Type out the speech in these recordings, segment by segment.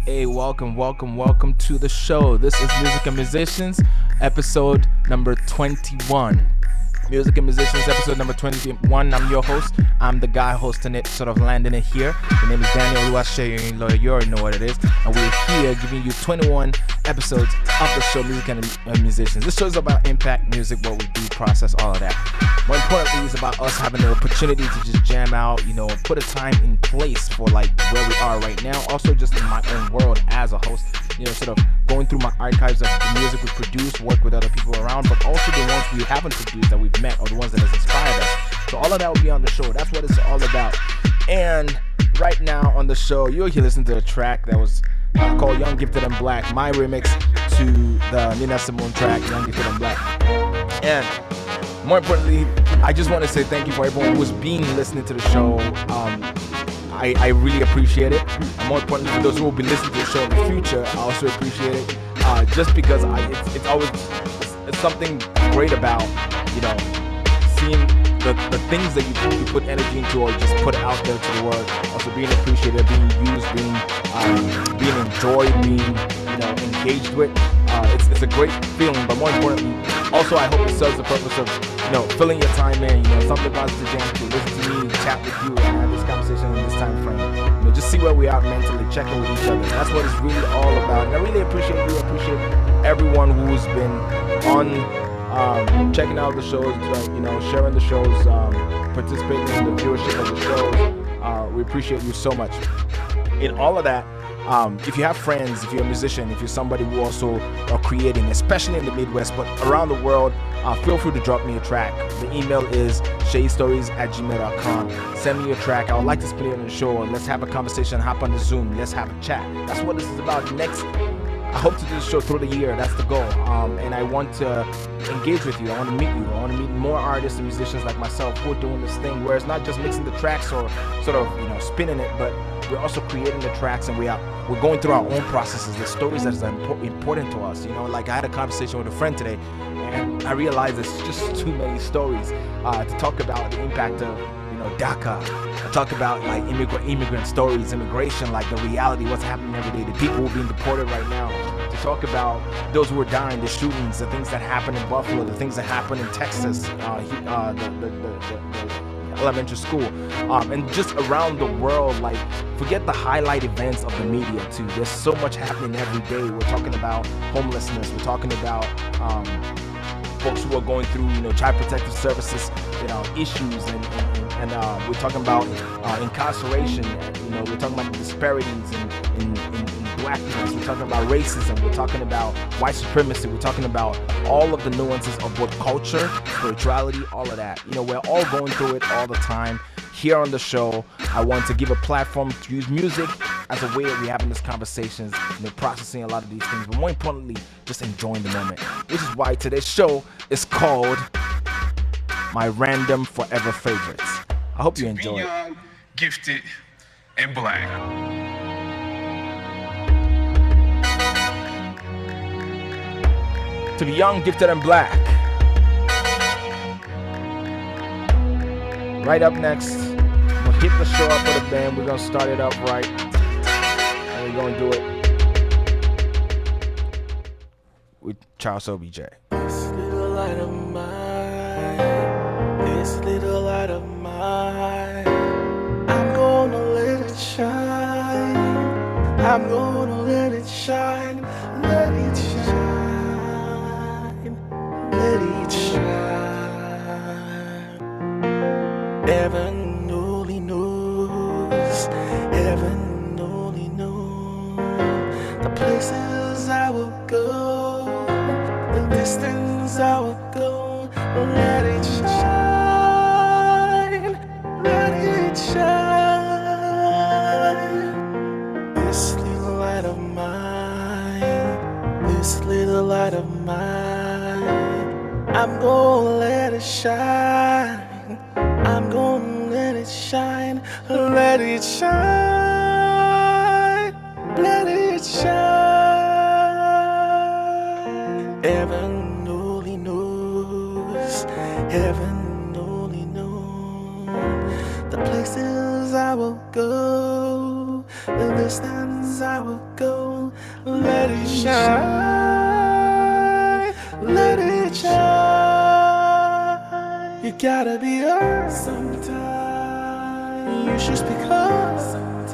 Hey, welcome to the show. This is Music and Musicians, episode number 21. Music and Musicians, episode number 21. I'm your host. I'm the guy hosting it, sort of landing it here. The name is Daniel Oluwaseyi. You already know what it is. And we're here giving you 21 episodes of the show, Music and Musicians. This show is about impact music, what we do, process, all of that. More importantly, it's about us having the opportunity to just jam out, put a time in place for like where we are right now. Also, just in my own world as a host, sort of going through my archives of the music we produce, work with other people around, but also the ones we haven't produced that we've met or the ones that has inspired us. So all of that will be on the show. That's what it's all about. And right now on the show, you'll hear listen to a track that was called Young, Gifted, and Black, my remix to the Nina Simone track, Young, Gifted, and Black. And more importantly, I just want to say thank you for everyone who's been listening to the show. I really appreciate it. And more importantly, for those who will be listening to the show in the future, I also appreciate it. Just because it's always something great about, seeing the things that you put energy into or just put out there to the world. Also being appreciated, being used, being enjoyed, being engaged with. It's a great feeling, but more importantly, also I hope it serves the purpose of filling your time in, something positive jam to listen to me, chat with you, and have this conversation in this time frame. Just see where we are mentally, checking with each other. That's what it's really all about. And I really appreciate you, appreciate everyone who's been on checking out the shows, sharing the shows, participating in the viewership of the shows. We appreciate you so much. In all of that, if you have friends, if you're a musician, if you're somebody who also are creating, especially in the Midwest, but around the world, feel free to drop me a track. The email is shaystories@gmail.com. Send me a track. I would like to split it on the show. Let's have a conversation, hop on the Zoom. Let's have a chat. That's what this is about. I hope to do this show through the year. That's the goal. And I want to engage with you. I want to meet you. I want to meet more artists and musicians like myself who are doing this thing where it's not just mixing the tracks or sort of, spinning it, but we're also creating the tracks and we're going through our own processes, the stories that are important to us. Like I had a conversation with a friend today and I realized there's just too many stories to talk about the impact of DACA. I talk about like immigrant stories, immigration, like the reality, what's happening every day, the people who are being deported right now. To talk about those who are dying, the shootings, the things that happen in Buffalo, the things that happen in Texas, the elementary school, and just around the world. Like, forget the highlight events of the media too. There's so much happening every day. We're talking about homelessness. We're talking about folks who are going through, child protective services, issues, and we're talking about incarceration. We're talking about the disparities in blackness. We're talking about racism. We're talking about white supremacy. We're talking about all of the nuances of both culture, spirituality, all of that. We're all going through it all the time. Here on the show, I want to give a platform to use music as a way that we're having these conversations, processing a lot of these things, but more importantly, just enjoying the moment. Which is why today's show is called My Random Forever Favorites. I hope you enjoy it. Young, gifted, and black. To be young, gifted, and black. Right up next, I'm gonna hit the show up with a band. We're gonna start it up right, and we're gonna do it with Charles OBJ. This little light of mine, this little light of mine, I'm gonna let it shine. I'm gonna let it shine, let it shine, let it shine. Heaven only knows, heaven only knows the places I will go, the distance I I will go. Let it shine, let it shine. This little light of mine, this little light of mine, I'm gonna let it shine. I'm gonna let it shine, let it shine, let it shine. Heaven only knows, heaven only knows the places I will go, the distance I will go. Let it shine, let it shine. You gotta be heard sometimes. You should speak up sometimes.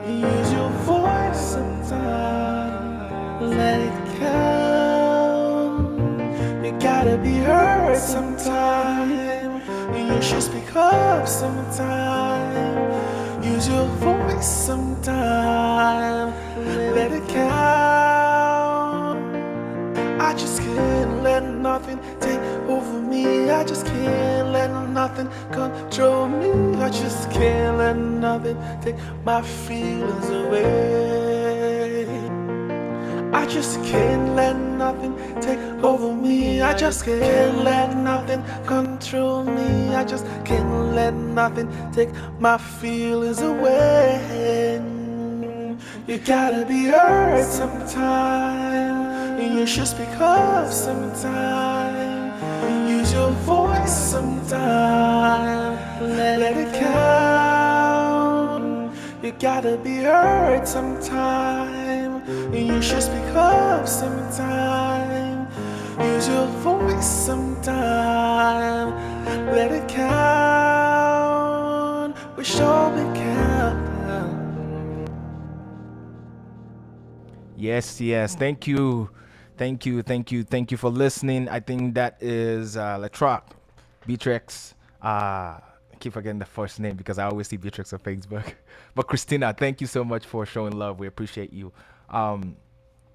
Use your voice sometimes. Let it count. You gotta be heard sometime. You should speak up sometime. Use your voice sometime. Let it count. I just can't let nothing take over me. I just can't let nothing control me. I just can't let nothing take my feelings away. I just can't let nothing take over me. I just can't let nothing control me. I just can't let nothing take my feelings away. You gotta be heard sometime. You should speak up sometime. Use your voice sometime. Let it count. You gotta be heard sometime. You should speak up sometime. Use your voice sometime. Let it count. We sure be count. Yes, thank you for listening. I think that is Latroc, Beatrix. I keep forgetting the first name because I always see Beatrix on Facebook. But Christina, thank you so much for showing love. We appreciate you.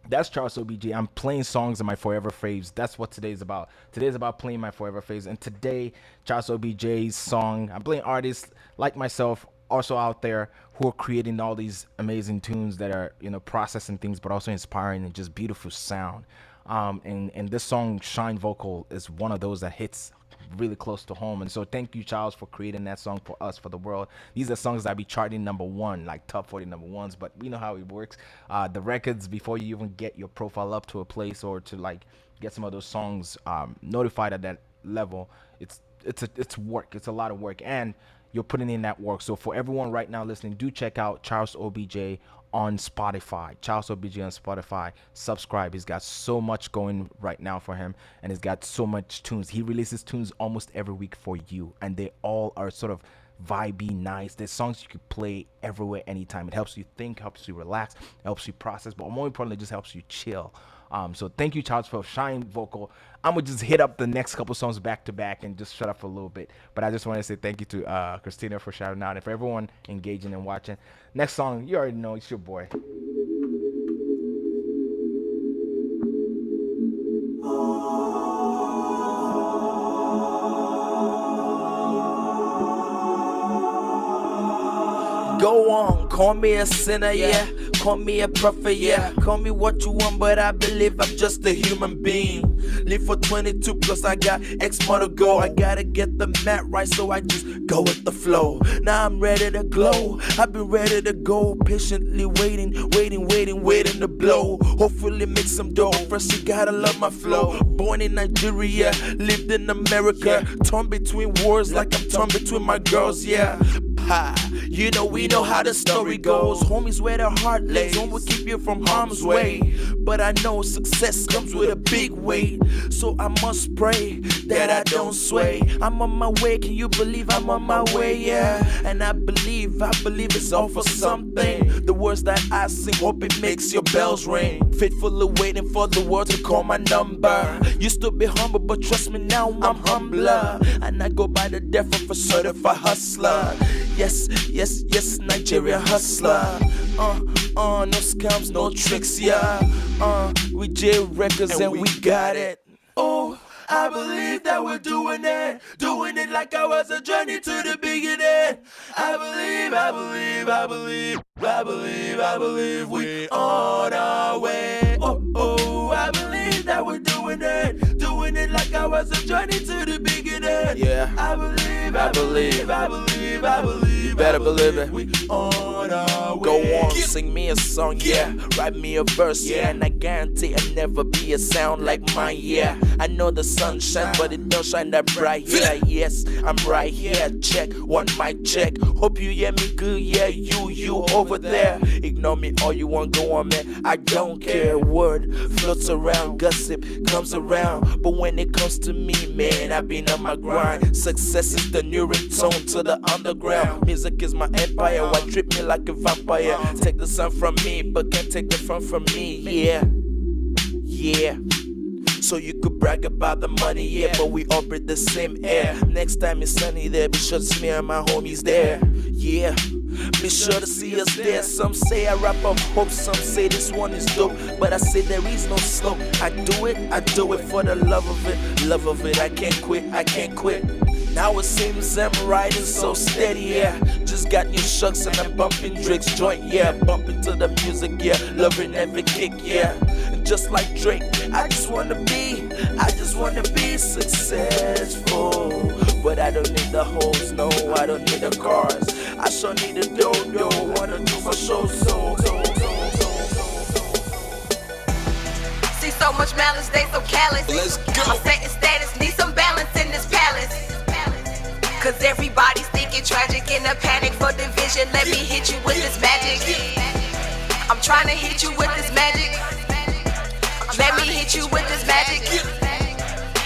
That's Charles OBJ. I'm playing songs in my Forever Faves. That's what today's about. Today's about playing my Forever Faves. And today, Charles OBJ's song, I'm playing artists like myself, also out there, who are creating all these amazing tunes that are, processing things, but also inspiring and just beautiful sound. And this song, Shine Vocal, is one of those that hits really close to home. And so thank you, Charles, for creating that song for us, for the world. These are songs that be charting #1, like top 40 #1s, but we know how it works. The records, before you even get your profile up to a place or to like get some of those songs notified at that level, it's work. It's a lot of work, and you're putting in that work. So for everyone right now listening, do check out Charles OBJ on Spotify. Charles OBJ on Spotify. Subscribe. He's got so much going right now for him, and he's got so much tunes. He releases tunes almost every week for you, and they all are sort of vibey, nice. There's songs you could play everywhere, anytime. It helps you think, helps you relax, helps you process, but more importantly, it just helps you chill. So thank you, Charles, for Shine Vocal. I'm going to just hit up the next couple songs back to back and just shut up for a little bit. But I just want to say thank you to Christina for shouting out and for everyone engaging and watching. Next song, you already know, it's your boy. Go on, call me a sinner, yeah. Call me a prophet, yeah. Call me what you want, but I believe I'm just a human being. Live for 22 plus I got X more to go. I gotta get the mat right, so I just go with the flow. Now I'm ready to glow. I've been ready to go, patiently waiting to blow. Hopefully make some dough. First you gotta love my flow. Born in Nigeria, lived in America. Torn between wars like I'm torn between my girls, yeah. You know, we know how the story goes. Home is where the heart lays. Home will keep you from harm's way. But I know success comes with a big weight, so I must pray that I don't sway. I'm on my way, can you believe I'm on my way? Yeah, and I believe it's all for something. The words that I sing, hope it makes your bells ring. Faithfully waiting for the world to call my number. Used to be humble, but trust me now I'm humbler. And I go by the definition for certified hustler. Yes, Nigeria hustler. No scams, no tricks, yeah. We J Records and we got it. I believe that we're doing it like I was a journey to the beginning. I believe we on our way. Oh, I believe that we're doing it like I was a journey to the beginning. Yeah. I believe. You better believe it. We on our way. Go on, sing me a song, yeah. Write me a verse, yeah. And I guarantee it'll never be a sound like mine, yeah. I know the sun shines, but it don't shine that bright, yeah. Yes, I'm right here. Check, one mic check. Hope you hear me good, yeah. You over there. Ignore me all you want, go on, man. I don't care. Word floats around, gossip comes around. But when it comes to me, man, I've been on my grind. Success is the new ringtone to the underground. Music is my empire. Why treat me like a vampire? Take the sun from me, but can't take the front from me, yeah. Yeah. So you could brag about the money, yeah, but we all breathe the same air. Next time it's sunny there, be sure to see me and my homies there, yeah. Be sure to see us there. Some say I rap up hope, some say this one is dope, but I say there is no slope. I do it for the love of it. I can't quit. Now it seems I'm riding so steady, yeah. Just got new shucks and I'm bumping Drake's joint, yeah. Bumping to the music, yeah. Loving every kick, yeah. And just like Drake, I just wanna be successful. But I don't need the hoes, no, I don't need the cars. I sure need a dodo, wanna do my show, so. See so much malice, they so callous. Let's go. I'm setting status, need some balance in this palace. Cause everybody's thinking tragic in a panic for division. Let me hit you with this magic. I'm trying to hit you with this magic. Let me hit you with this magic.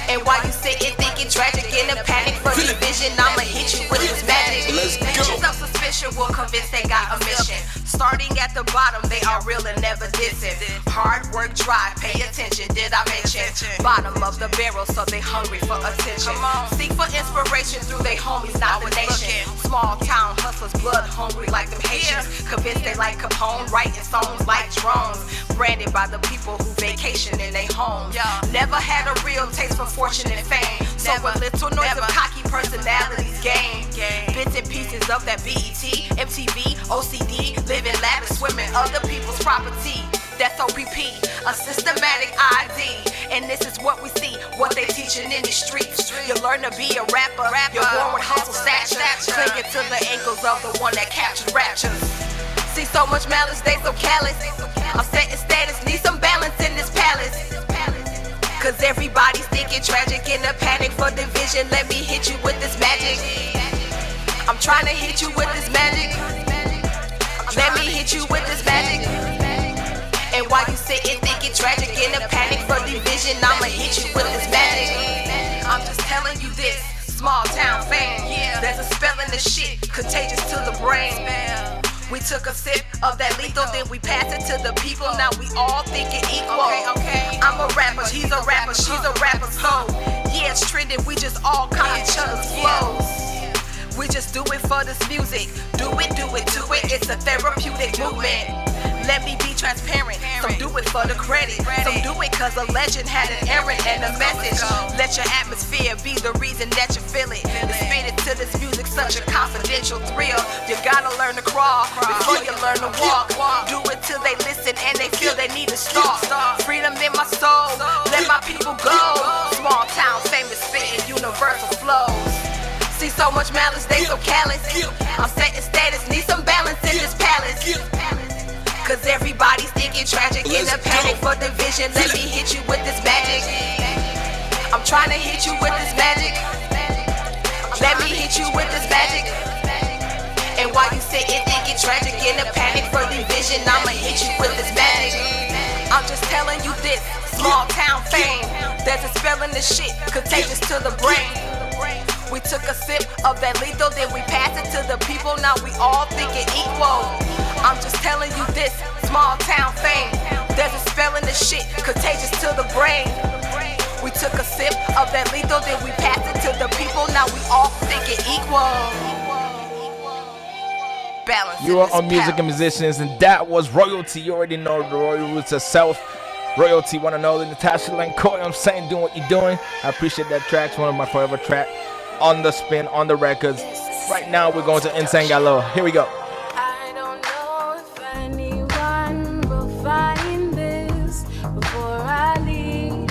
And while you sitting thinking tragic in a panic for division, I'ma hit you with this magic. Bitches of suspicion will convince they got a mission. Starting at the bottom, they are real and never dissing. Hard work, drive, pay attention. Did I mention? Bottom of the barrel, so they hungry for attention. Seek for inspiration through they homies, not the nation. Small town hustlers, blood hungry like them Haitians. Convinced they like Capone, writing songs like drones. Branded by the people who vacation in their homes. Never had a real taste for fortune and fame. So a little noise of cocky personalities game. Bits and pieces of that BET, MTV, OCD, living lavish, swimming other people's property. That's OPP, a systematic ID. And this is what we see, what they teaching in the streets. You learn to be a rapper, you're born with hustle stature. Clinging to the ankles of the one that captured raptures. See so much malice, they so callous. I'm setting status, need some balance in this palace. Cause everybody's thinking tragic in a panic for division. Let me hit you with this magic. I'm trying to hit you with this magic. Let me hit you with this magic. And while you sitting thinking tragic in a panic for division, I'ma hit you with this magic. I'm just telling you this, small town fan. There's a spell in the shit, contagious to the brain. We took a sip of that lethal, then we passed it to the people. Now we all thinking equal. I'm a rapper, he's a rapper, she's a rapper. So yeah, it's trending, we just all copy each other's flows. We just do it for this music. Do it, it's a therapeutic movement. Let me be transparent. Some do it for the credit. Some do it cause a legend had an errand and a message. Let your atmosphere be the reason that you feel it. To spit it to this music, such a confidential thrill. You gotta learn to crawl before you learn to walk. Do it till they listen and they feel they need to start. Freedom in my soul, let my people go. Small town, famous spitting, universal flows. See so much malice, they so callous. I'm setting status, need some balance in this palace. Cause everybody's thinking tragic in a panic for division. Let me hit you with this magic. I'm trying to hit you with this magic. Let me hit you with this magic. And while you sitting thinking tragic in a panic for division, I'ma hit you with this magic. I'm just telling you this, small town fame. There's a spell in this shit, contagious to the brain. We took a sip of that lethal, then we passed it to the people. Now we all thinking equal. I'm just telling you this, small town fame. There's a spell in this shit, contagious to the brain. We took a sip of that lethal, then we passed it to the people. Now we all thinking equal. Balance. You are on Music and Musicians, and that was royalty. You already know the royal roots of South. Royalty, one and only Natasha Lancoy. I'm saying, doing what you're doing. I appreciate that track. It's one of my forever track on the spin, on the records. Right now, we're going to Insane Galore. Here we go. I don't know if anyone will find this before I leave.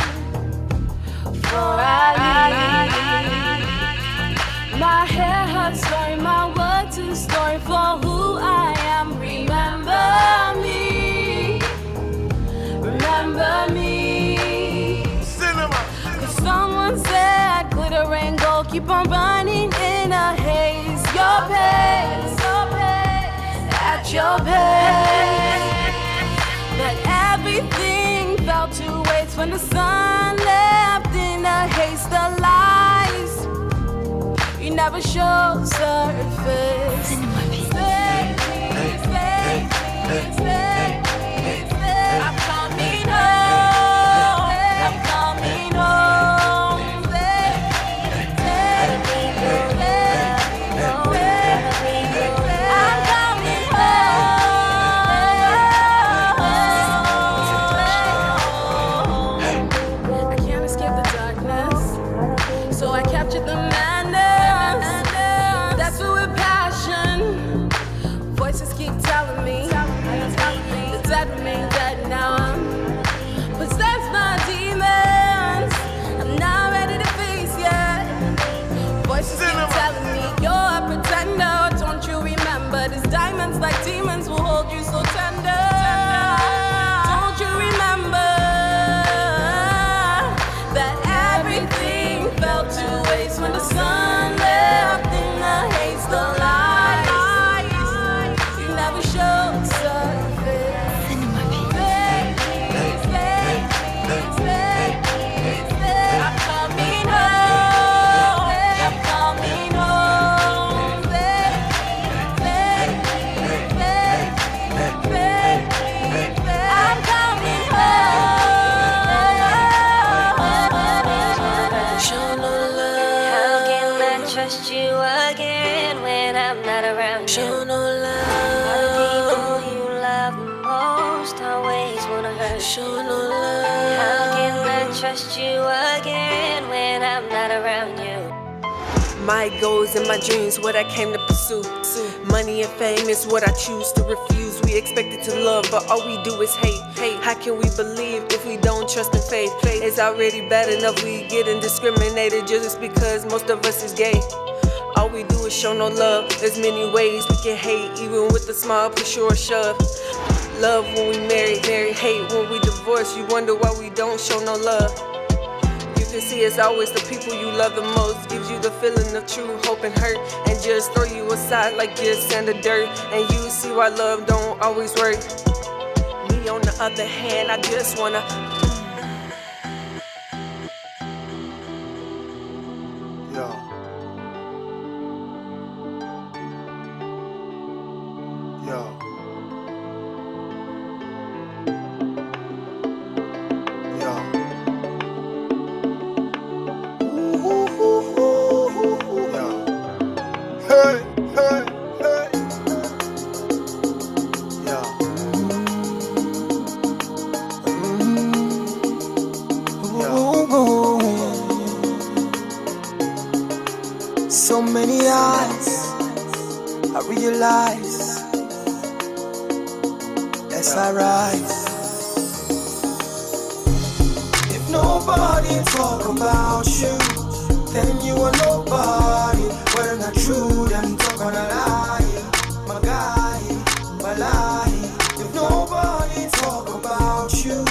Before I leave. My hair hurts, story, my words is story for who I am. Remember me. Remember me. Cinema. Cause someone said glitter and gold keep on running in a haze. Your pace, at your pace. But everything fell to waste when the sun left in a haste of lies. You never show surface. Stay, please, stay, please, stay, please, stay. I'm coming home. I'm coming home. Stay, stay, stay, stay. I'm coming home. I can't escape the darkness, so I captured the madness. That's what with passion. Voices keep telling me the dead remain dead. Now I'm possessed by demons. I'm not ready to face yet. Voices keep telling me you're a pretender. Don't you remember these diamonds like demons will hold you so tender? Don't you remember that everything fell to waste when the sun left in the haze of lies? You never showed surface. Stay, please, stay, please, stay, please, stay. I'm coming home. I'm coming home. Stay, stay, please, stay, please, stay, please, stay. I'm coming home. Show no love. How can I trust you again when I'm not around you? Show no The love. people you love the most always wanna hurt you. Show no How love. can I trust you again when I'm not around you? My goals and my dreams, what I came to pursue. Money and fame is what I choose to refuse. We expected to love, but all we do is hate. How can we believe if we don't trust in faith? It's already bad enough we getting discriminated just because most of us is gay. All we do is show no love. There's many ways we can hate, even with a small push or a shove. Love when we marry, hate when we divorce. You wonder why we don't show no love. You can see it's always the people you love the most. Gives you the feeling of true hope and hurt, and just throw you aside like just sand of dirt. And you see why love don't always work. Me on the other hand, I just wanna. Yo. Yo. Yo. Yo. Hey, hey, hey. Yo. So many eyes, I realize as I rise. If nobody talk about you, then you are nobody. Well, not true, then talk on a lie. My guy, my lie. If nobody talk about you,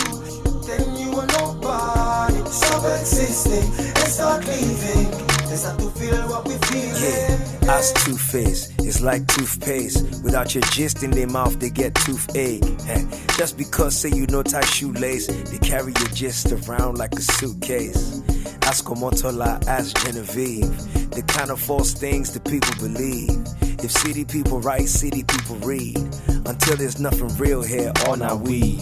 then you are nobody. Stop existing and start leaving. It's not to feel what we feel. Yeah, us two-faced, it's like toothpaste. Without your gist in their mouth, they get toothache. Just because say you know tie shoelace, they carry your gist around like a suitcase. Ask Omotola, ask Genevieve, the kind of false things that people believe. If city people write, city people read. Until there's nothing real here, all now weave.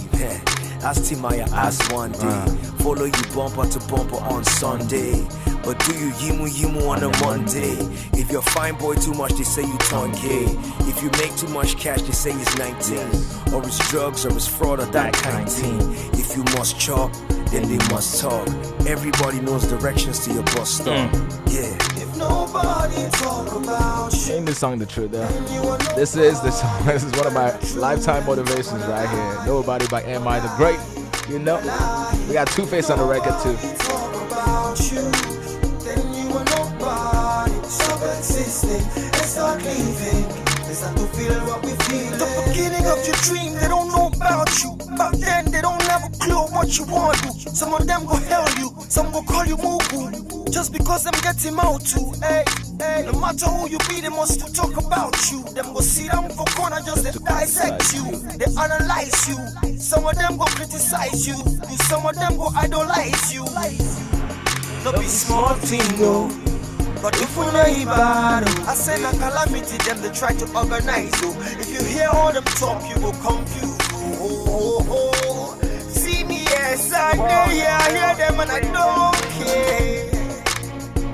Ask Timaya, ask one day. Follow you bumper to bumper on Sunday. Or do you yimu on a Monday? If you're fine boy too much, they say you turn gay. If you make too much cash, they say it's 19. Or it's drugs, or it's fraud, or that kind of thing. If you must chop, then they must talk. Everybody knows directions to your bus stop. Yeah. If nobody talk about you, Ain't this song the truth though? This is the song. This is one of my lifetime motivations right here. Nobody by M.I. the Great. You know, we got Two-Face on the record too. talk about you, then you are nobody. Stop existing and start leaving. It's not to feel what we feel. The beginning of your dream, they don't know about you. Back then, they don't have a clue what you want to do. Some of them go hell you, some go call you Mugu. Just because them get him out too, hey. No matter who you be, they must still talk about you. Them go sit down for corner, just they dissect you. They analyze you. Some of them go criticize you. And some of them go idolize you. No be small thing, no. But if we know bad, I say na calamity, them they try to organize you. If you hear all them talk, you go confused. See me, yes, I know, yeah, I hear them and I don't care.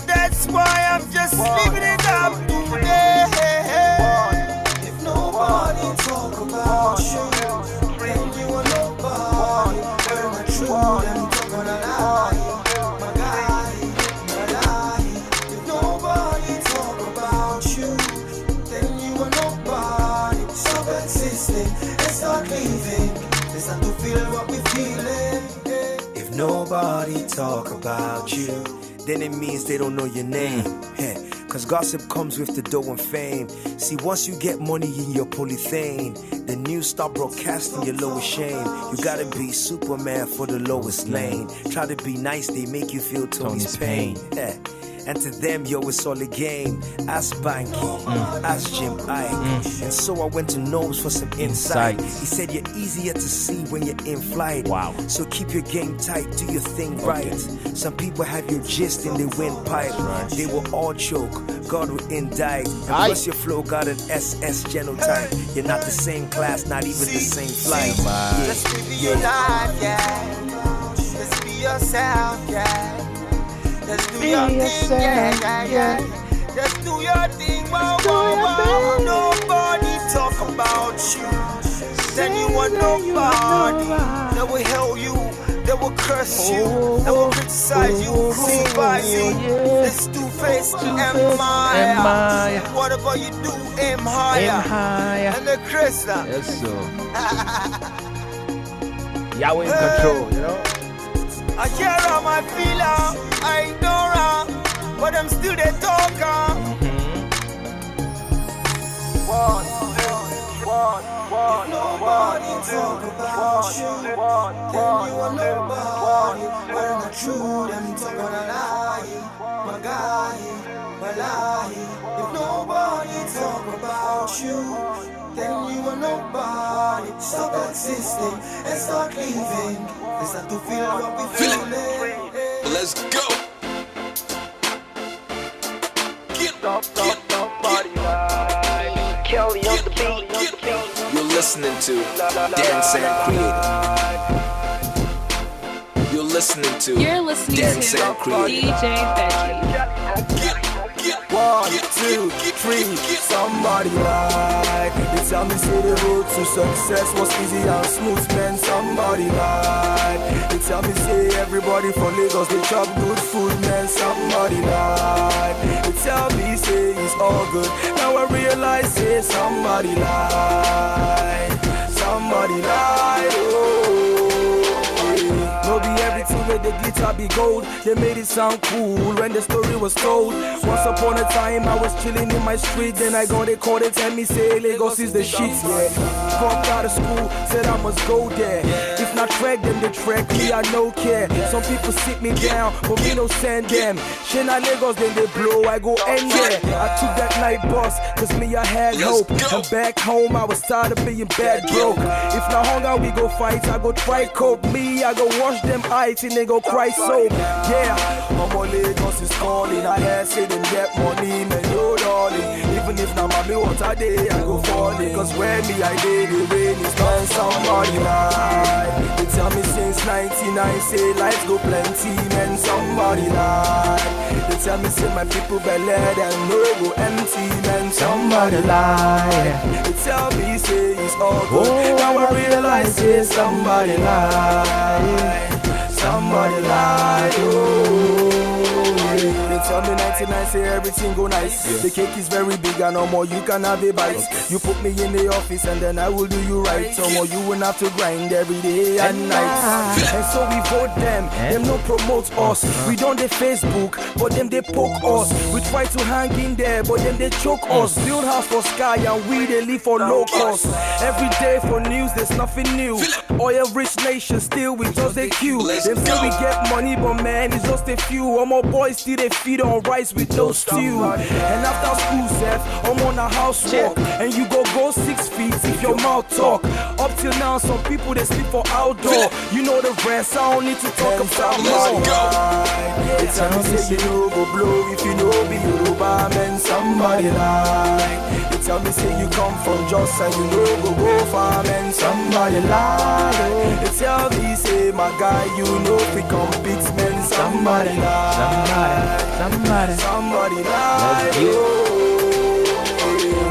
That's why I'm just living it up today. If nobody talk about you, then you are nobody. When I true, them talk on a lie. My guy, my lie. If nobody talk about you, then you are nobody. Stop existing and start living. It's not to feel what we feeling. If nobody talk about you, then it means they don't know your name. Cause gossip comes with the dough and fame. See, once you get money in your polythene, the news start broadcasting your lowest shame. You gotta be Superman for the lowest lane. Try to be nice, they make you feel Tony's pain. And to them, yo, it's all a game. Ask Banky, ask Jim Ike. And so I went to Gnomes for some insight. He said you're easier to see when you're in flight. Wow. So keep your game tight, do your thing right. Some people have your gist in their windpipe. They will all choke, God will indict. And plus your flow got an SS genotype. You're not the same class, not even the same flight. Just live your life, yeah. Just be yourself, yeah. Just do your thing, yeah. Just do your thing, wow. Nobody talk about you. Then you are nobody. They will hell you, they will curse you, they will criticize you, crucify you. This Two-Face, M.I. Whatever you do, aim higher. And the Krista. Yes, sir. Yahweh in control, you know? I hear how my feeler, I ignore her, but I'm still the talker. If nobody talk about you, then you are nobody. Well, not true, them talk on a lie. My guy, my lie. If nobody talk about you, then you are nobody. Stop existing and start living. It's not to feel what we feeling. Let's go. Get Kelly on the beat. You're listening to Dance and Creative. You're listening to Dance and Creative. DJ Veggie. 1, 2, 3, somebody like. They tell me say the road to success was easy and smooth, man. Somebody like. They tell me say everybody from Lagos they chop good food, man. Somebody like. They tell me say it's all good. Now I realize say somebody like. Somebody like. Oh. No be everything with the glitter be gold. They made it sound cool when the story was told. Once upon a time I was chilling in my street. Then I got a call, they tell me say Lagos is the shit, yeah. Dropped out of school, said I must go there. If not track them, they track me, I no care. Some people sit me down, but me no send them. Shina Lagos, then they blow, I go end there. I took that night bus, cause me I had hope. And back home I was tired of being bad broke. If not hunger we go fight, I go try coke. Me, I go wash them eyes and they go cry soap. Yeah, Mama Lagos is calling. I had say them get money, man, yo darling. Even if now my me what I did, I go fall it. Cause where me I did, the rain is not somebody lie. They tell me since 99, say life go plenty, man, somebody lie. They tell me say my people belly and no go empty, man, somebody lie. They tell me say it's all good, now I realize say somebody lie. Somebody lie, oh. They tell me 99 say everything go nice. Yes. The cake is very big and no more you can have a bite. Okay. You put me in the office and then I will do you right. So more you won't have to grind every day and night. And so we vote them, them no promote us. We don't they Facebook, but them they poke us. We try to hang in there, but them they choke us. Build house for sky and we they live for low cost. Every day for news there's nothing new. Oil rich nation still we just a queue. Them say we get money but man it's just a few. All my boys still they feed on rice with no stew. And after school Seth, I'm on a house walk. And you go 6 feet if your mouth talk. Up till now some people they sleep for outdoor. You know the rest, I don't need to talk about my. They tell me say you know go blow if you know be Yoruba man somebody lie. They tell me say you come from Jos and you know go far man somebody lie. They tell me say my guy you know we compete man somebody lie. Somebody lie.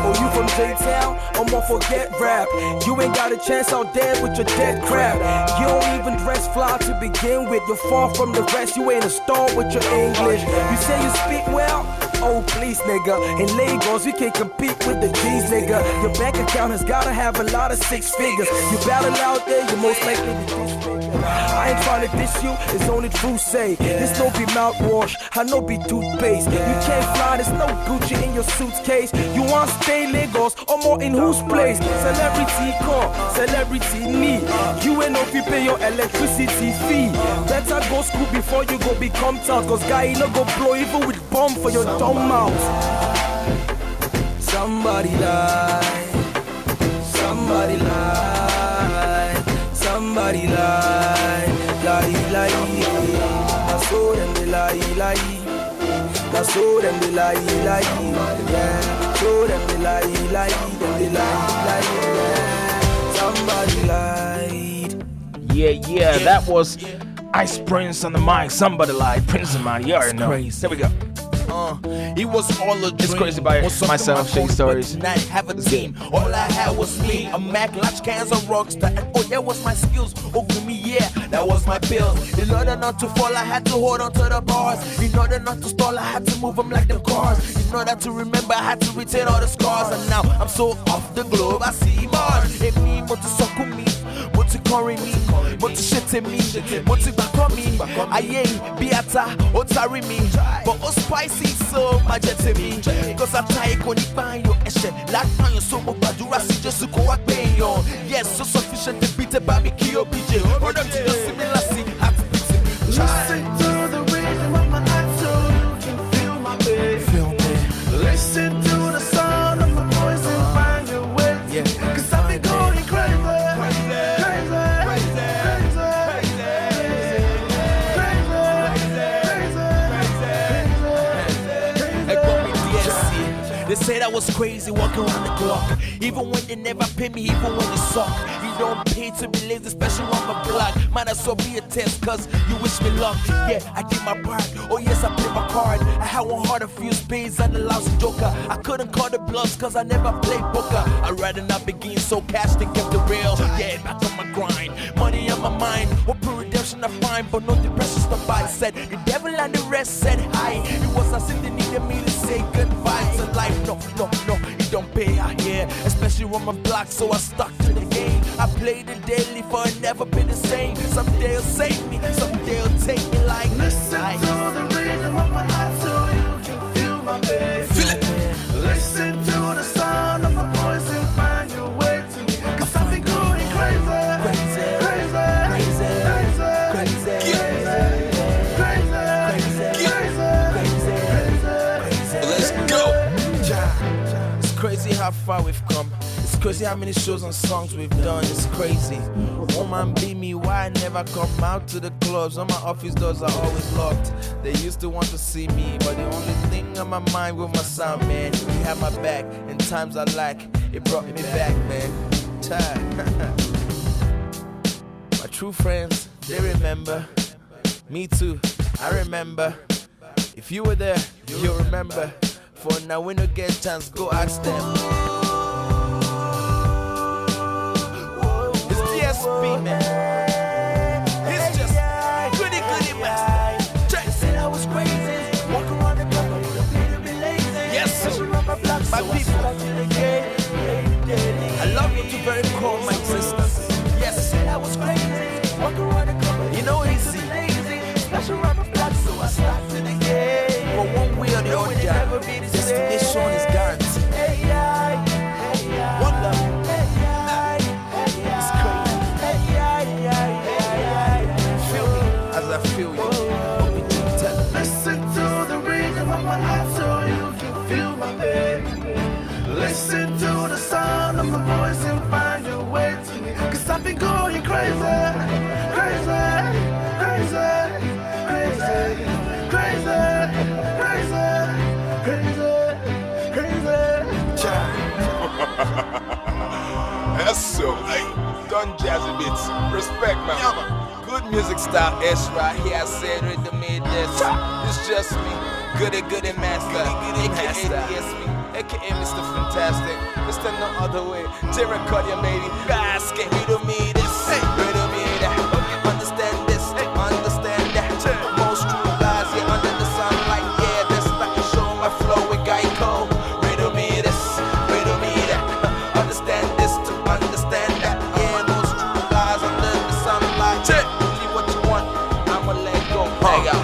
Oh, you from J-Town? I'm on forget rap. You ain't got a chance out there with your dead crap. You don't even dress fly to begin with. You're far from the rest. You ain't a star with your English. You say you speak well? Oh please nigga, in Lagos we can't compete with the G's nigga. Your bank account has gotta have a lot of 6 figures. You battle out there, you're most likely to disfigure. I ain't trying to diss you, it's only true say. This no be mouthwash, I know be toothpaste. You can't fly, there's no Gucci in your suitcase. You want stay Lagos or more in whose place? Celebrity call, celebrity need. You ain't know if you pay your electricity fee. Better go school before you go become tough. Cause guy no go blow even with bomb for your dumb mouth. Somebody lie. Somebody lie. Somebody lie. Lie, lie. That's all them they lie, lie. That's all them they lie, lie. Yeah. Show them they lie, lie. Them they lie, lie. Yeah. Somebody lied. Yeah, that was Ice Prince on the mic. Somebody lied. Prince of mine, you already know. Crazy. Here we go. It was all a dream. It's crazy by myself, Shady Stories. Not have a team. All I had was me. A Mac, large cans of rockstar. And oh, that was my skills. Oh, give me, yeah, that was my bills. In order not to fall, I had to hold on to the bars. In order not to stall, I had to move them like the cars. In order to remember, I had to retain all the scars. And now I'm so off the globe, I see Mars. If me, want to suck with me. Mo ti kọrin mi, mo ti ṣe tèmi, mo ti gbàgbọ́ mi, ayé bí ata, ó tarí mi, but ó spicy so má jẹ tèmi, cause ata èkó nípa ayọ̀ ẹ̀ṣẹ̀ lágbàáyàn so mo gbàdúrà sí Jésù kó wá gbé èèyàn, yes so sufficient to beat bá mi kí ó bíje, product yóò sí mi lásì àti bí ti mi. Listen to the rhythm of my heart so you can feel my bass. Feel me. Listen to the sound of my voice and find your way. Yeah. Cause I've been going crazy. They said I was crazy walking around the clock. Even when they never pay me, even when they suck. You don't pay to be lazy, especially on my block. Might as well be a test, cause you wish me luck. Yeah, I did my part. Oh yes, I played my card. I had one heart, a few spades, and a lousy joker. I couldn't call the bluffs, cause I never played poker. I'd rather not begin, so cash they kept the real. Yeah, back on my grind. Money on my mind. Open redemption I find, but no depression stop by. Said the devil and the rest said hi. It was as if they needed me to say goodbye to life. No, it don't pay out here, especially when I'm blocked, so I stuck to the game. I played it daily for it never been the same. Someday it'll save me, someday it'll take me like Listen to the rhythm of my heart so you can feel my bass. Feel it. Listen to the sound of my voice and find your way to me. Cause I've been going crazy. Crazy how far we've come. It's crazy how many shows and songs we've done. It's crazy. Woman be me, why I never come out to the clubs? All my office doors are always locked. They used to want to see me, but the only thing Everything on my mind with my sound, man. You have my back in times I lack. It brought me back, man. My true friends, they remember. Me too, I remember. If you were there, you'll remember. For now, when you get a chance, go ask them. It's DSP, man. It's just goody man. Check. Said I was crazy. Walk around the block, but you don't be lazy. Yes, sir. My people. I love you to very core, my sisters. Yes, said I was crazy. Walk around the block, you know easy. Special rubber block, so I stopped in the game. For one way or the other, destination is guaranteed. One love. It's crazy. Feel me as I feel you. Listen to the rhythm of my heart so you can feel my pain. Listen to the sound of my voice and find your way to me. Cause I've been going crazy, crazy, crazy, crazy, crazy, crazy, crazy, crazy. That's so like done jazzy bits. Respect, man. Yeah, man. Good music style, Ezra. He has said it to me this. It's just me. Goody master. AKA DSP. AKA Mr. Fantastic. Mr. No other way. Terry Cuddy, maybe. Basket. You to me this. You to me that. Understand this. Understand that. Most true lies, yeah, under the sunlight. Yeah, that's not to show my flow with Geico. Riddle me this. Riddle me that. Understand this to understand that. Yeah, most true lies under the sunlight. Believe what you want, I'ma let go.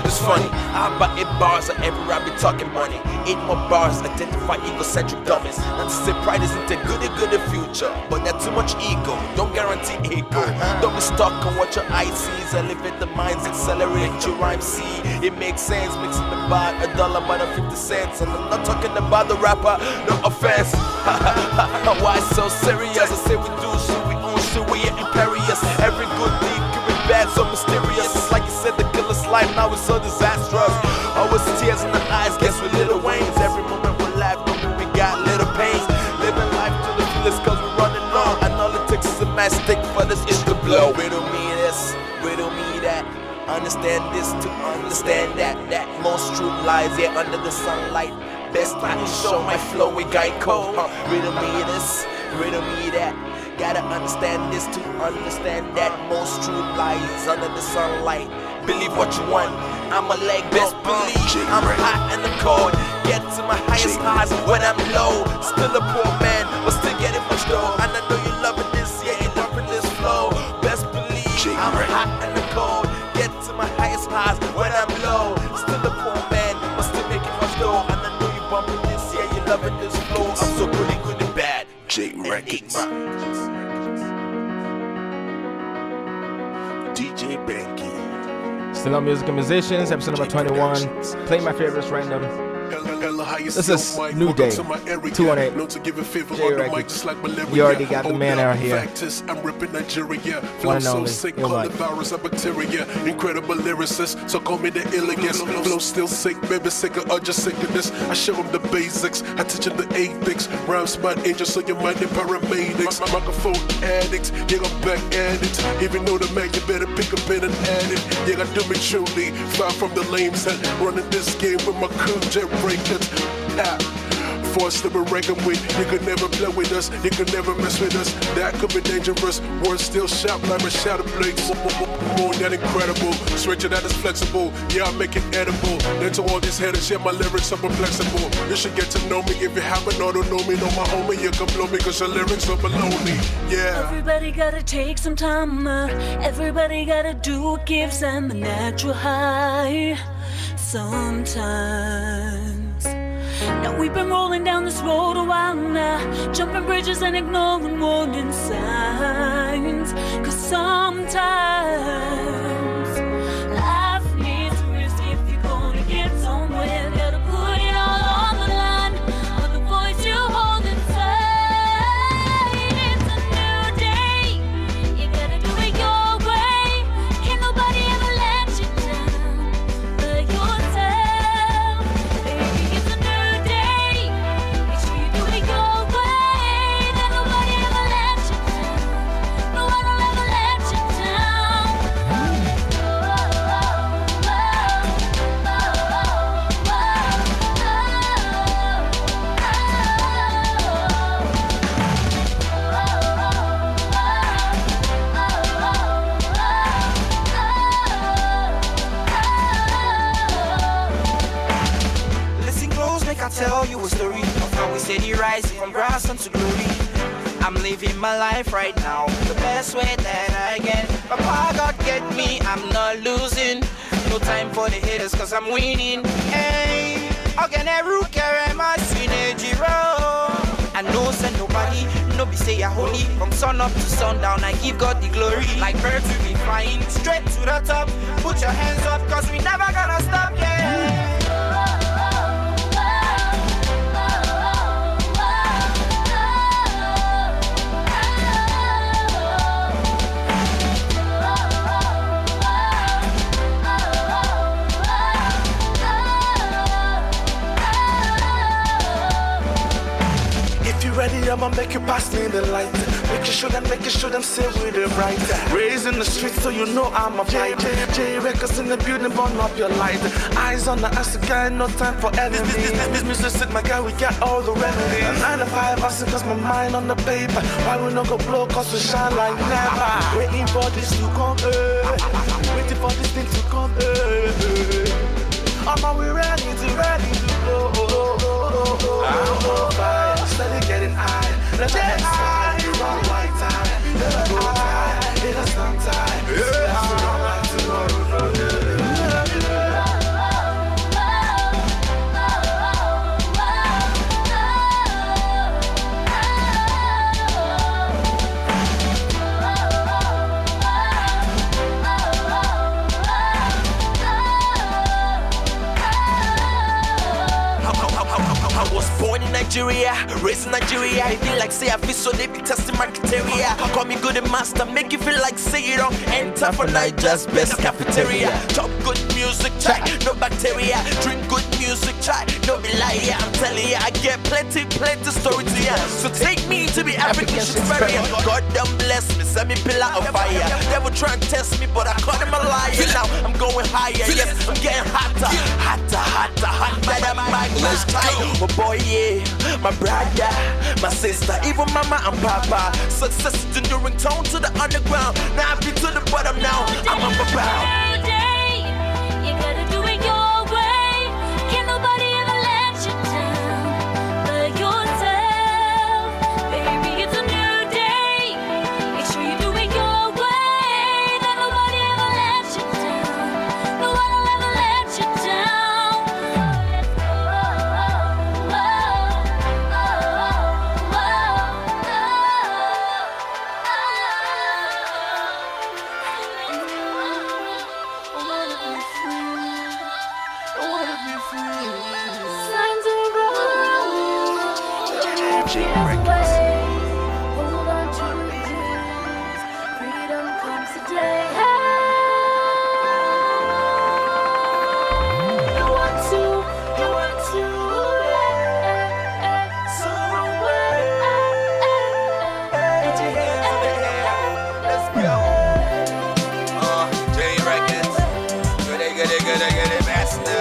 It's funny. I buy 8 bars of every rap be talking money. 8 more bars identify egocentric dummies. Not to say pride isn't a goody future, but there's too much ego. Don't guarantee ego. Don't be stuck on what your eye sees. Elevate the minds, accelerate your rhyme. See, it makes sense. Mixing the bar, $1 by the 50 cents. And I'm not talking about the rapper, no offense. Why so serious? I say we do shit, we own shit, we are imperious. Every good thing can be bad, so mysterious. It's like you said, the killer's life, now it's so disastrous. Always tears in the eyes, guess we're Little Waynes. Every moment we're live, knowing we got little pains. Living life to the fullest cause we're running long. And all it takes is a matchstick for this itch to blow. Riddle me this, riddle me that. Understand this to understand that. That most truth lies here under the sunlight. Best I can show my flow with Geico. Riddle me this, riddle me that. Gotta understand this to understand that. Most truth lies under the sunlight. Believe what you want, I'ma let best believe. I'm hot and the cold, get to my highest highs when I'm low. Still a poor man, but still getting much dough. And I know you're loving this, yeah, you're loving this flow. Best believe, I'm hot and the cold, get to my highest highs when I'm low. Still a poor man, but still making much dough. And I know you're bumping this, yeah, you're loving this flow. I'm so good and bad. J Records. DJ Banky. Still on Music and Musicians, episode number 21. Play my favorites right now. This is New Day, 218, J Records. You already got the man out here. One and only, you're right. Incredible lyricist, so call me the illegist. Flow still sick, baby sicker or just sick of this. I show them the basics, I teach them the ethics. Rhyme smart angels, so you mind the paramedics. Microphone addicts, yeah, I'm back at it. Even though the man, you better pick up pen and add it. Yeah, I do me truly, far from the lames and running this game with my crew, Jet Records. Force to be reckoned with. You could never play with us, you could never mess with us. That could be dangerous. Words still sharp like a shadow blade. More than incredible. Switching that is flexible. Yeah, I make it edible. Then to all these haters, yeah, my lyrics are flexible. You should get to know me if you haven't or don't know me. Know my homie, you can blow me cause your lyrics are below me. Yeah. Everybody gotta take some time. Everybody gotta do what gives them a natural high. Sometimes. Now we've been rolling down this road a while now, jumping bridges and ignoring warning signs. Cause sometimes life needs a risk if you're gonna get somewhere. Gotta put it all on the line, or the voice you hold inside. It's a new day, you gotta do it your way. Can't nobody ever let you down but yourself. Baby, it's a new can tell you a story of how we steady rising from grass unto glory. I'm living my life right now the best way that I can. Papa God get me, I'm not losing. No time for the haters cause I'm winning. Hey, again I root carry my synergy roll. I know send nobody, no be say I holy. From sun up to sundown, I give God the glory. Like birds we be flying straight to the top. Put your hands up, cause we never gonna stop, yeah. Ready, I'ma make you pass me the light. Make sure them say with the right. Raising the streets so you know I'm a fighter. J records in the building, burn up your light. Eyes on the ass guy, no time for enemies. This music sit my guy, we got all the remedies. 9 to 5 hustle cause my mind on the paper. Why we not go blow cause we shine like never. Waiting for this to come, waiting for this thing to come, I'm we ready to go. I'm on fire, steady getting high. Let the high, run like time. Let go high, it is some time. It's run like tomorrow. Nigeria, raised in Nigeria. I feel like say I feel so they be testing my criteria. Call me good and master, make you feel like say you don't enter for Niger's best cafeteria. Chop good music, try no bacteria. Drink good music, try no be liar. I'm telling you, I get plenty story to ya. So take me to be African barrier. God damn bless me, send me pillar of fire. Devil try and test me, but I caught him a liar. Now I'm going higher, yes, I'm getting hotter. Better my glass tight. Oh boy, yeah. My brother, my sister, even mama and papa. Success is the new ringtone to the underground. Now I've been to the bottom now. I'm up about. You gotta do it your way. Can't nobody ever let you down but yourself. Baby, it's a new day. Make sure you do it your way. Then nobody ever let you down. No one will ever let you down. Let's hold on to your dreams. Freedom comes today. You want to so away. Get your hands in the air. Let's go. J Records. Good, master.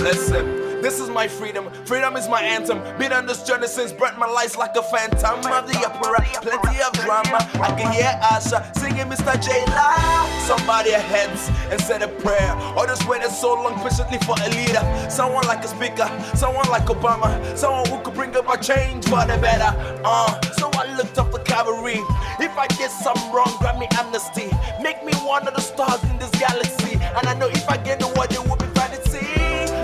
Listen, this is my freedom. Freedom is my anthem. Been on this journey since birth, my life's like a phantom of the opera. Plenty of drama. I can hear Asha singing Mr. J La. Somebody heads and said a prayer. Or just waited so long patiently for a leader. Someone like a speaker, someone like Obama, someone who could bring about change for the better. So I looked up the cavalry. If I did something wrong, grant me amnesty. Make me one of the stars in this galaxy. And I know if I get the word, it will be vanity.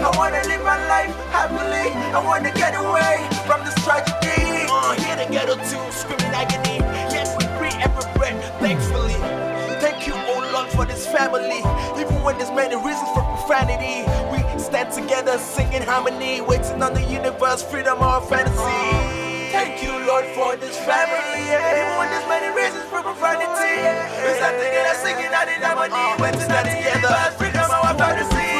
I wanna live my life happily. I wanna get away from this tragedy. Hear the ghetto tune screaming agony. Yes, we free every breath, thankfully. Thank you, oh Lord, for this family. Even when there's many reasons for profanity, we stand together singing harmony, waiting on the universe, freedom or fantasy. Thank you, Lord, for this family. Even when there's many reasons for profanity, we stand together singing out in harmony, waiting on the universe, freedom or fantasy.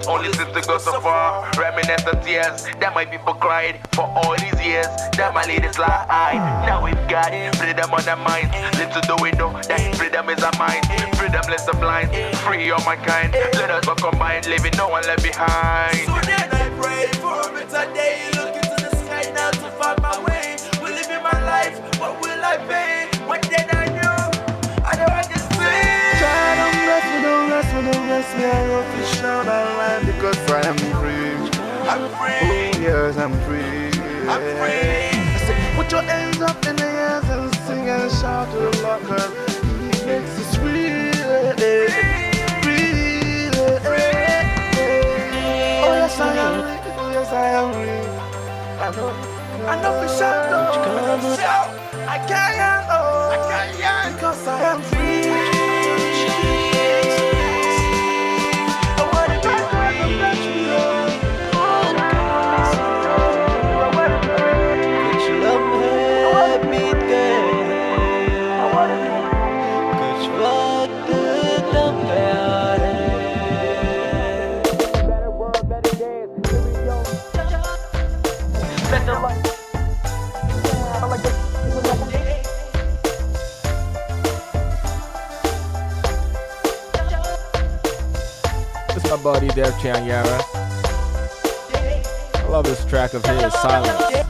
Only seems to go so far. Reminisce of tears that my people cried for all these years. That my ladies lie. Now we've got freedom on our minds. Little do we know that freedom is our mind. Freedom less the blind. Free all mankind. Let us all combine, living no one left behind. So then I pray for a better day. Look into the sky now to find my way. Will living my life, what will I pay? What did I do? I don't understand. Child, don't rest me. I hope you shout out loud because I am free. I'm free. Oh, yes, I'm free. I'm free. I say, put your hands up in the air and sing and shout to the Lord, 'cause He makes us free. Free. Oh, yes, I am free. Oh, yes, I am free. I know for sure. I can't, because I am free. It's my buddy Dev Chanyara. I love this track of his, Silence.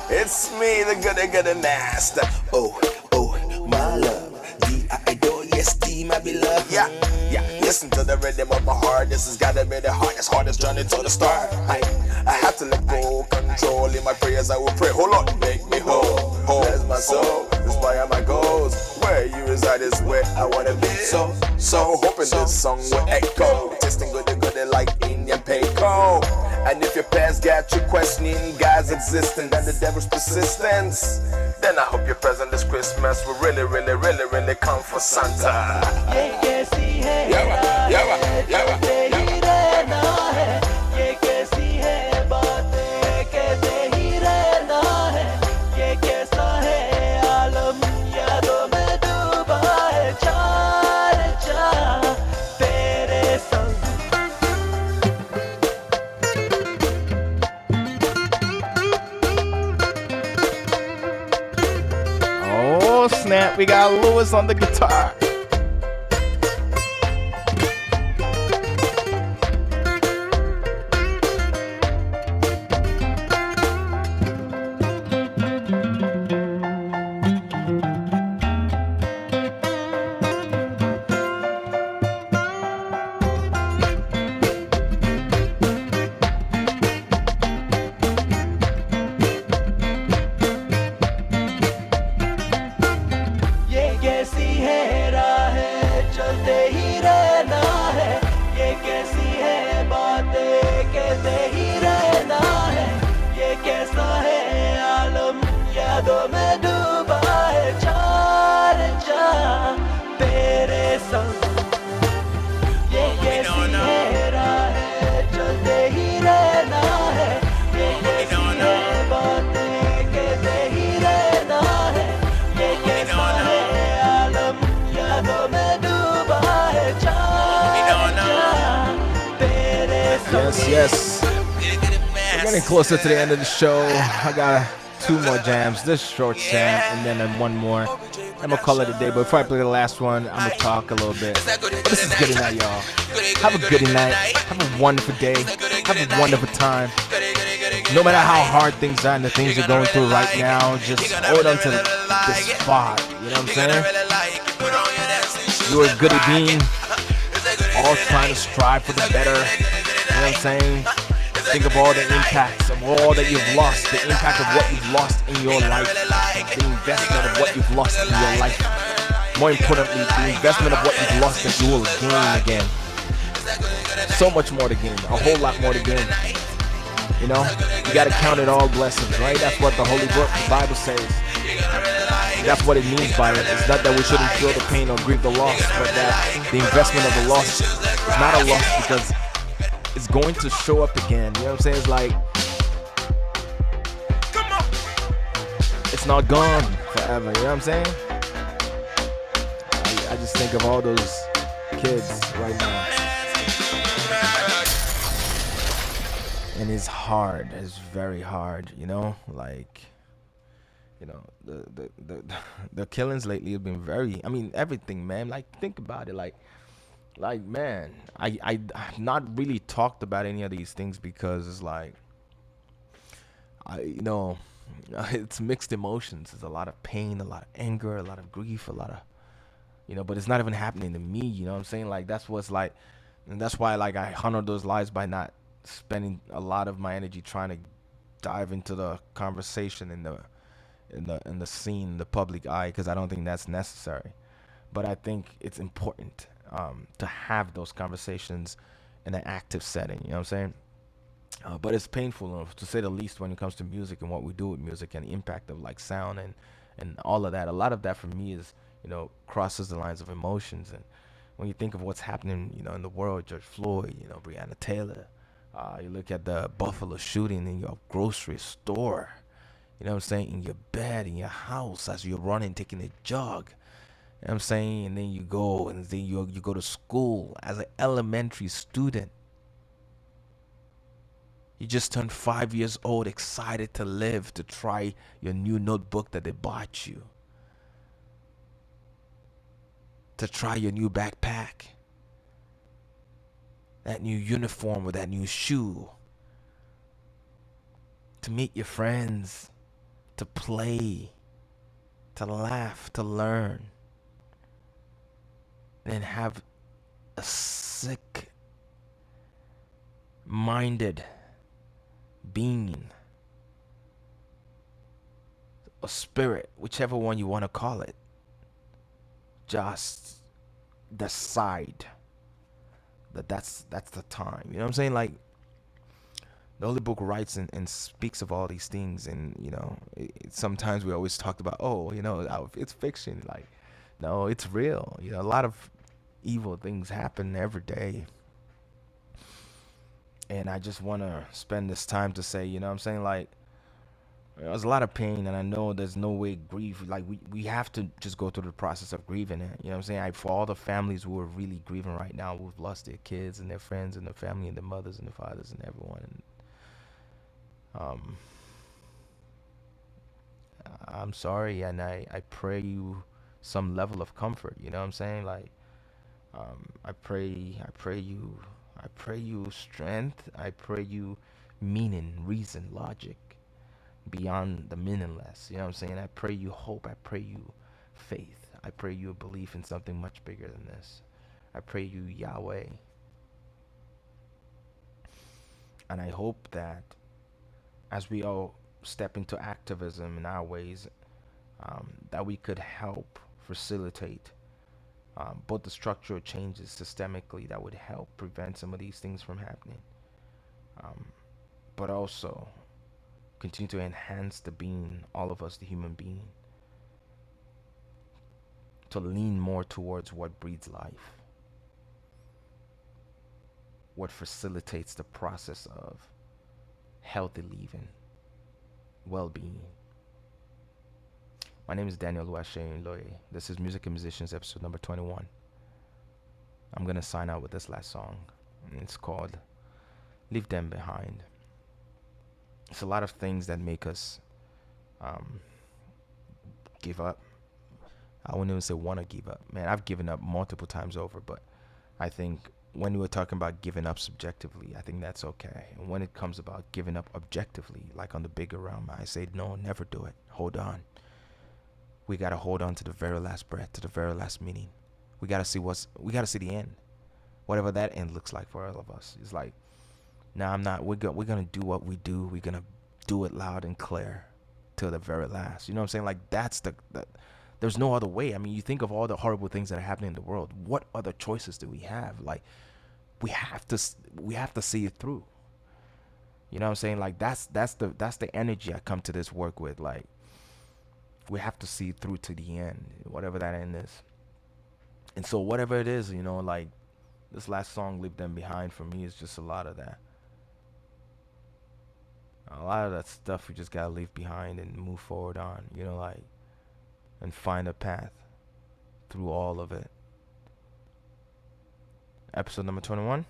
It's me, the good and master. Oh, my love. D-I-adore, yes, D, my beloved. Yeah. Listen to the rhythm of my heart. This has gotta be the hardest journey to the start. I have to let go, control. In my prayers, I will pray. Hold on, make me whole. Bless my soul, inspire my goals. Where you reside is where I wanna be. So hoping this song will echo. Tasting good like Indian Payco. And if your past got you questioning God's existence and the devil's persistence, then I hope your present this Christmas will really come for Santa. Oh snap, we got Lewis on the guitar. Yes. We're getting closer to the end of the show. I got 2 more jams. This short jam and then one more. I'm gonna call it a day. But before I play the last one, I'm gonna talk a little bit. But this is good night, y'all. Have a good night. Have a wonderful day. Have a wonderful time. No matter how hard things are and the things you're going through right now, just hold on to this spot. You know what I'm saying? You're a goody bean. All trying to strive for the better. You know what I'm saying? Think of all the impacts of all that you've lost, the impact of what you've lost in your life, the investment of what you've lost in your life. More importantly, the investment of what you've lost that you will gain again. So much more to gain, a whole lot more to gain. You know, you gotta count it all blessings, right? That's what the Holy Book, the Bible says. That's what it means by it. It's not that we shouldn't feel the pain or grieve the loss, but that the investment of the loss is not a loss because it's going to show up again. You know what I'm saying? It's like it's not gone forever. You know what I'm saying? I just think of all those kids right now. And it's hard. It's very hard, you know? Like, you know, the killings lately have been very, I mean, everything, man. Like, think about it. Like man, I've not really talked about any of these things because it's like, you know, it's mixed emotions. There's a lot of pain, a lot of anger, a lot of grief, a lot of, you know, but it's not even happening to me, you know what I'm saying? Like, that's what's like, and that's why, like, I honor those lives by not spending a lot of my energy trying to dive into the conversation in the scene, the public eye, because I don't think that's necessary. But I think it's important to have those conversations in an active setting, you know what I'm saying? But it's painful, to say the least, when it comes to music and what we do with music and the impact of like sound and all of that. A lot of that for me is, you know, crosses the lines of emotions. And when you think of what's happening, you know, in the world, George Floyd, you know, Breonna Taylor, you look at the Buffalo shooting in your grocery store, you know what I'm saying, in your bed, in your house, as you're running, taking a jog, you know what I'm saying, and then you go and then you go to school as an elementary student. You just turned 5 years old, excited to live, to try your new notebook that they bought you, to try your new backpack, that new uniform or that new shoe, to meet your friends, to play, to laugh, to learn, and have a sick-minded being, a spirit, whichever one you want to call it, just decide that's the time. You know what I'm saying? Like, the Holy Book writes and speaks of all these things, and you know, sometimes we always talked about, oh, you know, it's fiction. Like, no, it's real. You know, a lot of evil things happen every day. And I just want to spend this time to say, you know what I'm saying, like, there's a lot of pain, and I know there's no way grief, like, we have to just go through the process of grieving it. You know what I'm saying? For all the families who are really grieving right now, who've lost their kids and their friends and their family and their mothers and their fathers and everyone. And, I'm sorry, and I pray you some level of comfort. You know what I'm saying? Like, I pray you strength. I pray you meaning, reason, logic beyond the meaningless. You know what I'm saying? I pray you hope. I pray you faith. I pray you a belief in something much bigger than this. I pray you Yahweh. And I hope that as we all step into activism in our ways, that we could help facilitate both the structural changes systemically that would help prevent some of these things from happening, but also continue to enhance the being, all of us, the human being, to lean more towards what breeds life, what facilitates the process of healthy living, well-being. My name is Daniel Luashe Loye. This is Music and Musicians, episode number 21. I'm going to sign out with this last song. And it's called Leave Them Behind. It's a lot of things that make us give up. I wouldn't even say want to give up. Man, I've given up multiple times over, but I think when we were talking about giving up subjectively, I think that's okay. And when it comes about giving up objectively, like on the bigger realm, I say, no, never do it. Hold on. We got to hold on to the very last breath, to the very last meaning. We got to see the end. Whatever that end looks like for all of us. It's like, no, I'm not. We're going to do what we do. We're going to do it loud and clear till the very last. You know what I'm saying? Like, that's the there's no other way. I mean, you think of all the horrible things that are happening in the world. What other choices do we have? Like, we have to see it through. You know what I'm saying? Like, that's the energy I come to this work with. Like, we have to see through to the end, whatever that end is. And so whatever it is, like this last song, Leave Them Behind, for me is just a lot of that. A lot of that stuff we just gotta leave behind and move forward on, like, and find a path through all of it. Episode number 21,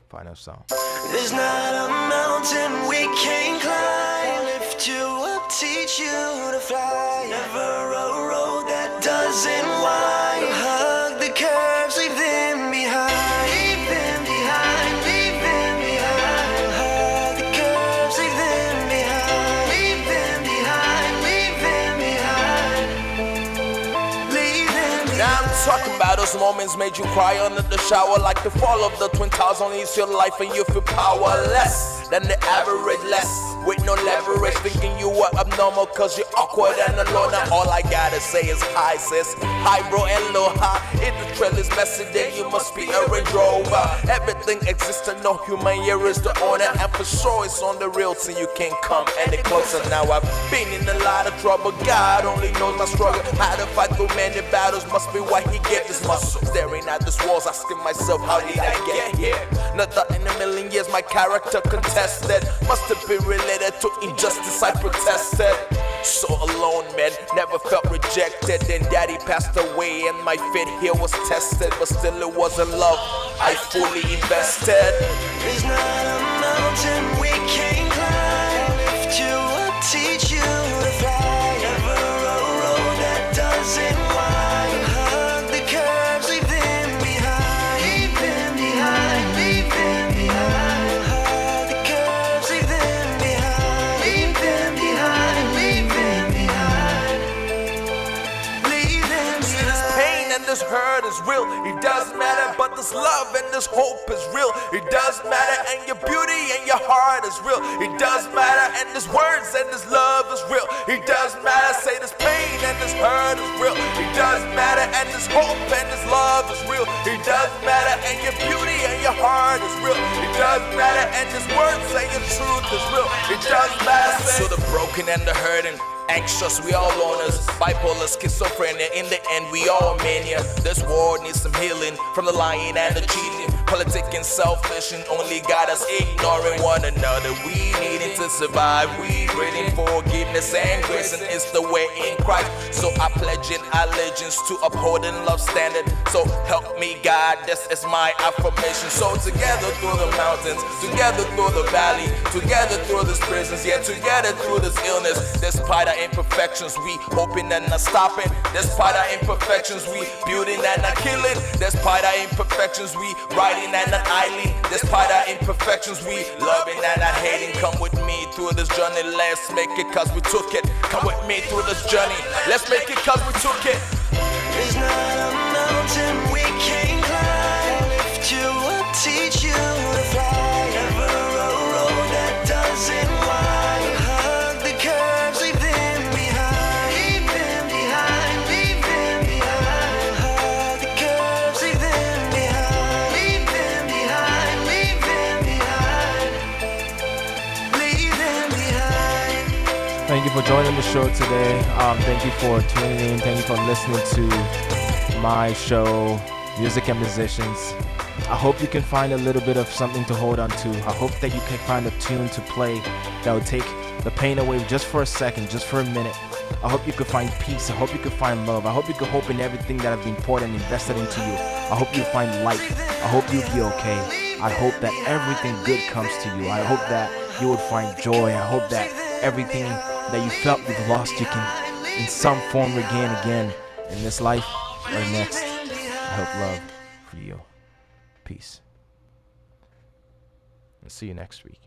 final song. There's not a mountain we can't climb. Lift you up, teach you to fly. Never a road that doesn't wind. Hug the curves, leave them behind. Leave them behind, leave them behind. Hug the curves, leave them behind. Leave them behind, leave them behind. Leave them behind. Now I'm talking about those moments made you cry under the shower, like the fall of the Twin Towers. Only it's your life and you feel powerless than the average, less with no leverage, thinking you were abnormal cause you're awkward and alone. Now all I gotta say is hi sis, hi bro and aloha. If the trail is messy then you must be a Range Rover. Everything exists and no human here is the owner, and for sure it's on the real so you can't come any closer. Now I've been in a lot of trouble, God only knows my struggle. Had to fight through many battles, must be why he gave this muscle. Staring at these walls, asking myself, how did I get here? Not in a million years my character contested. Must have been related to injustice I protested. So alone, man, never felt rejected. Then daddy passed away and my faith here was tested. But still it wasn't love, I fully invested. There's not a mountain we can't climb. Lift you up, teach you to fly. Never a road that doesn't wind. Hug the curves, leave them behind. Leave them behind, leave them behind. Hug the curves, leave them behind. Leave them behind, leave them behind. Leave them See, this pain and this hurt is real, it does matter. But this love and this hope is real, it does matter. And your beauty and your heart is real, it does matter. And this words and this love is real, it does matter. Say this pain and this hurt is real, it does matter. And this hope and this love is real, it does matter. And your beauty and your heart is real, it does matter. And this words and your truth is real, it does matter. So the broken and the hurting, anxious, we all loners, bipolar, schizophrenia, in the end we all mania. This world needs some healing from the lying and the cheating, politic and selfish, and only got us ignoring one another. We needing to survive, we breathing forgiveness and grace, and it's the way in Christ. So I pledge in allegiance to upholding love standard. So help me God, this is my affirmation. So together through the mountains, together through the valley, together through these prisons, yeah, together through this illness. Despite our imperfections, we hoping and not stopping. Despite our imperfections, we building and not killing. Despite our imperfections, we riding and not idling. Despite our imperfections, we loving and not hating. Come with me through this journey, let's make it cause we took it. Come with me through this journey, let's make it cause we took it. There's not a mountain we can't climb. Lift you up, teach you to fly. Never a road that doesn't wind. Hug the curves, leave them behind. Leave them behind, leave them behind. Hug the curves, leave them behind. Leave them behind, leave them behind. Leave them behind. Thank you for joining the show today. Thank you for tuning in. Thank you for listening to my show, Music and Musicians. I hope you can find a little bit of something to hold on to. I hope that you can find a tune to play that will take the pain away just for a second, just for a minute. I hope you could find peace. I hope you could find love. I hope you could hope in everything that has been poured and invested into you. I hope you find light. I hope you'll be okay. I hope that everything good comes to you. I hope that you would find joy. I hope that everything that you felt you've lost, you can in some form regain again in this life or next. I hope love for you. Peace. And see you next week.